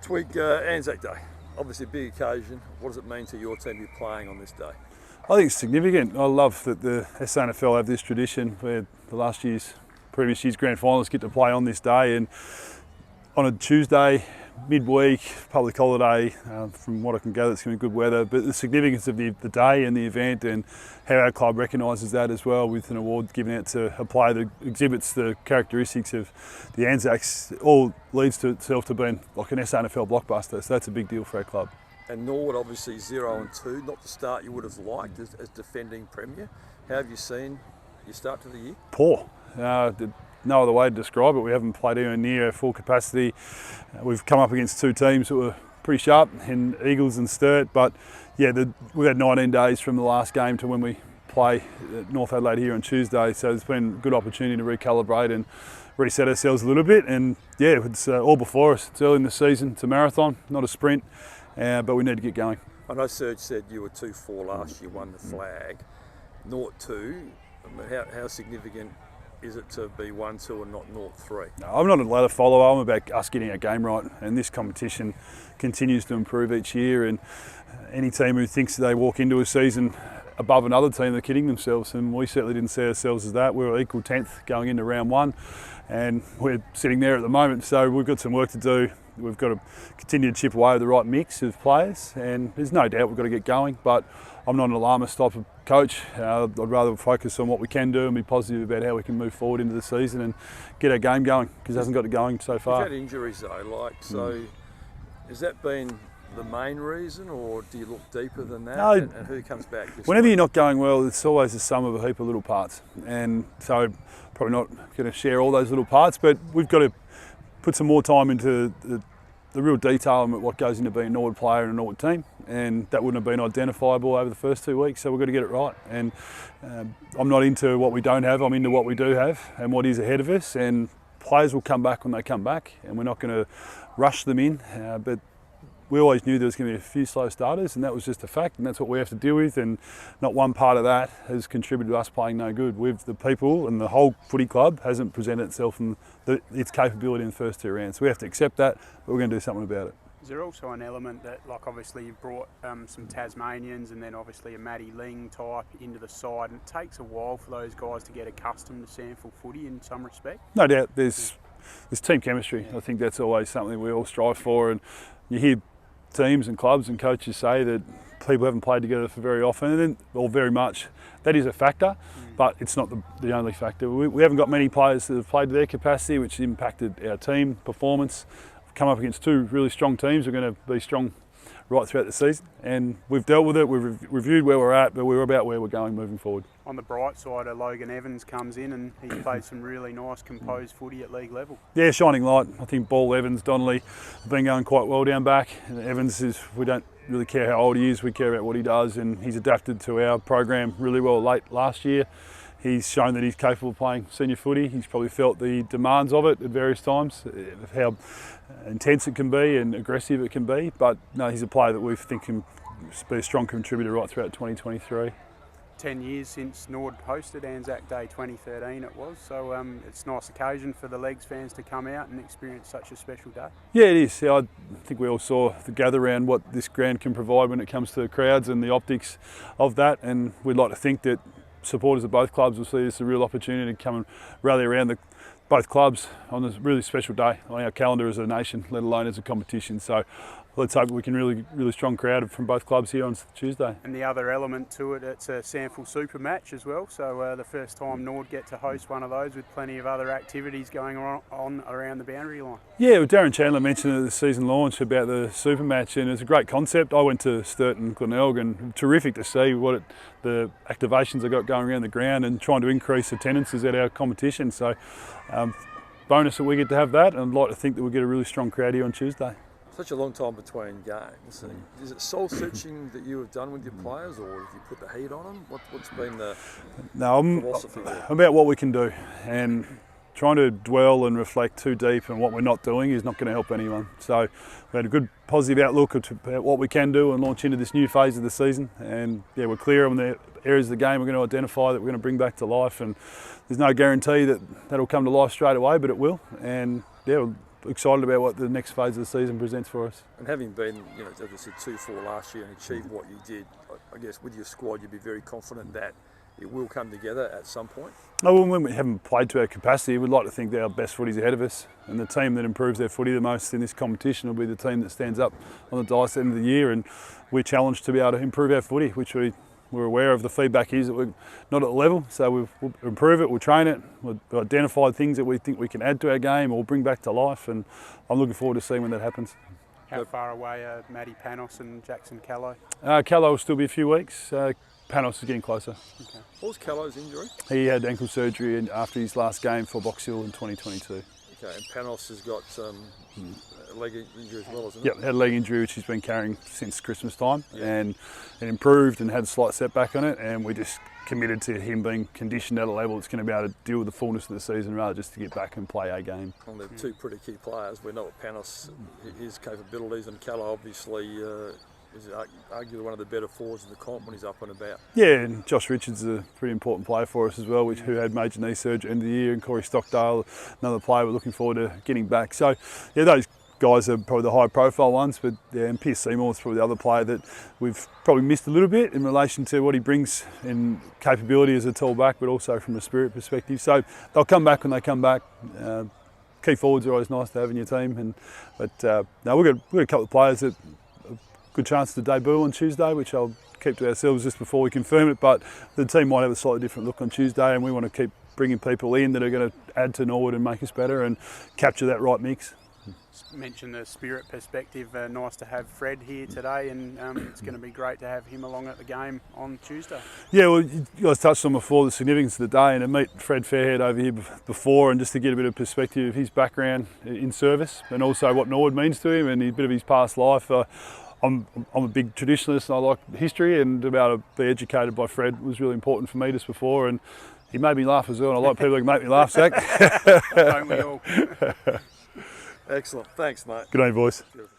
Twig, Anzac Day, obviously a big occasion. What does it mean to your team to be playing on this day? I think it's significant. I love that the SANFL have this tradition where the previous year's grand finalists get to play on this day, and on a Tuesday, midweek, public holiday. From what I can gather, it's going to be good weather. But the significance of the day and the event, and how our club recognises that as well, with an award given out to a player that exhibits the characteristics of the Anzacs, all leads to itself to being like an SANFL blockbuster. So that's a big deal for our club. And Norwood obviously 0-2, not the start you would have liked as defending Premier. How have you seen your start to the year? Poor. No other way to describe it. We haven't played anywhere near full capacity. We've come up against two teams that were pretty sharp in Eagles and Sturt, but yeah, we've had 19 days from the last game to when we play at North Adelaide here on Tuesday, so it's been a good opportunity to recalibrate and reset ourselves a little bit. And yeah, it's all before us. It's early in the season. It's a marathon, not a sprint, but we need to get going. I know Serge said you were 2-4 last year, won the flag. 0-2, how significant is it to be 1-2 and not 0-3? No, I'm not a ladder follower. I'm about us getting our game right, and this competition continues to improve each year. And any team who thinks they walk into a season above another team, they're kidding themselves. And we certainly didn't see ourselves as that. We were equal 10th going into round one, and we're sitting there at the moment. So we've got some work to do. We've got to continue to chip away at the right mix of players, and there's no doubt we've got to get going. But I'm not an alarmist type of coach. I'd rather focus on what we can do and be positive about how we can move forward into the season and get our game going, because it hasn't got it going so far. You've had injuries though, has that been the main reason, or do you look deeper than that? No, and who comes back? Whenever you're not going well, it's always the sum of a heap of little parts, and so probably not going to share all those little parts, but we've got to put some more time into the real detail and what goes into being a Norwood player and a Norwood team, and that wouldn't have been identifiable over the first 2 weeks, so we've got to get it right. And I'm not into what we don't have, I'm into what we do have and what is ahead of us, and players will come back when they come back, and we're not going to rush them in, but we always knew there was going to be a few slow starters, and that was just a fact, and that's what we have to deal with. And not one part of that has contributed to us playing no good. The people and the whole footy club hasn't presented itself in its capability in the first two rounds. So we have to accept that, but we're going to do something about it. Is there also an element that, like obviously you've brought some Tasmanians and then obviously a Matty Ling type into the side, and it takes a while for those guys to get accustomed to SANFL footy in some respect? No doubt, there's team chemistry. I think that's always something we all strive for, and you hear teams and clubs and coaches say that people haven't played together for very often, or very much. That is a factor, but it's not the only factor. We haven't got many players that have played to their capacity, which impacted our team performance. We've come up against two really strong teams. We're going to be strong right throughout the season, and we've dealt with it. We've reviewed where we're at, but we're about where we're going moving forward. On the bright side, Logan Evans comes in and he played some really nice composed footy at league level. Yeah, shining light. I think Ball, Evans, Donnelly have been going quite well down back. And Evans we don't really care how old he is, we care about what he does, and he's adapted to our program really well late last year. He's shown that he's capable of playing senior footy. He's probably felt the demands of it at various times, how intense it can be and aggressive it can be. But no, he's a player that we think can be a strong contributor right throughout 2023. 10 years since Norwood hosted Anzac Day 2013 it was, so it's a nice occasion for the Legs fans to come out and experience such a special day. Yeah, it is. Yeah, I think we all saw the gather around what this ground can provide when it comes to the crowds and the optics of that, and we'd like to think that supporters of both clubs will see this as a real opportunity to come and rally around both clubs on this really special day on our calendar as a nation, let alone as a competition. So let's hope we can really strong crowd from both clubs here on Tuesday. And the other element to it, it's a SANFL Super match as well. So the first time Nord get to host one of those with plenty of other activities going on around the boundary line. Yeah, well, Darren Chandler mentioned at the season launch about the Super match, and it's a great concept. I went to Sturt and Glenelg, and terrific to see the activations they got going around the ground and trying to increase attendances at our competition. So bonus that we get to have that, and I'd like to think that we'll get a really strong crowd here on Tuesday. Such a long time between games. Is it soul searching that you have done with your players, or have you put the heat on them? What's been the philosophy there? About what we can do, and trying to dwell and reflect too deep on what we're not doing is not going to help anyone. So we had a good positive outlook about what we can do and launch into this new phase of the season, and yeah, we're clear on the areas of the game we're going to identify that we're going to bring back to life, and there's no guarantee that that'll come to life straight away, but it will. And yeah, we'll excited about what the next phase of the season presents for us. And having been, as I said, 2-4 last year and achieved what you did, I guess with your squad you'd be very confident that it will come together at some point. Oh, well, when we haven't played to our capacity, we'd like to think that our best footy's ahead of us, and the team that improves their footy the most in this competition will be the team that stands up on the dice at the end of the year, and we're challenged to be able to improve our footy, which we're aware of. The feedback is that we're not at the level, so we'll improve it, we'll train it, we've identified things that we think we can add to our game or bring back to life, and I'm looking forward to seeing when that happens. How far away are Matty Panos and Jackson Callow? Callow will still be a few weeks. Panos is getting closer. Okay. What was Callow's injury? He had ankle surgery after his last game for Box Hill in 2022. Okay, and Panos has got a leg injury as well, isn't it? Yep, had a leg injury which he's been carrying since Christmas time, and it improved and had a slight setback on it, and we just committed to him being conditioned at a level that's going to be able to deal with the fullness of the season rather just to get back and play a game. Well, they're two pretty key players. We know what Panos, his capabilities, and Callow obviously is arguably one of the better forwards in the comp when he's up and about. Yeah, and Josh Richards is a pretty important player for us as well, who had major knee surgery at the end of the year, and Corey Stockdale, another player we're looking forward to getting back. So, yeah, those guys are probably the high profile ones, but yeah, and Pierce Seymour is probably the other player that we've probably missed a little bit in relation to what he brings in capability as a tall back, but also from a spirit perspective. So they'll come back when they come back. Key forwards are always nice to have in your team, but no, we've got a couple of players that good chance to debut on Tuesday, which I'll keep to ourselves just before we confirm it, but the team might have a slightly different look on Tuesday, and we want to keep bringing people in that are going to add to Norwood and make us better and capture that right mix. Mention the spirit perspective. Nice to have Fred here today, and it's going to be great to have him along at the game on Tuesday. Yeah, well, you guys touched on before the significance of the day, and to meet Fred Fairhead over here before, and just to get a bit of perspective of his background in service, and also what Norwood means to him and a bit of his past life. I'm a big traditionalist and I like history, and to be able to be educated by Fred was really important for me just before, and he made me laugh as well, and I like people who can make me laugh, Zach. Don't we all? Excellent. Thanks, mate. Good day, boys. Beautiful.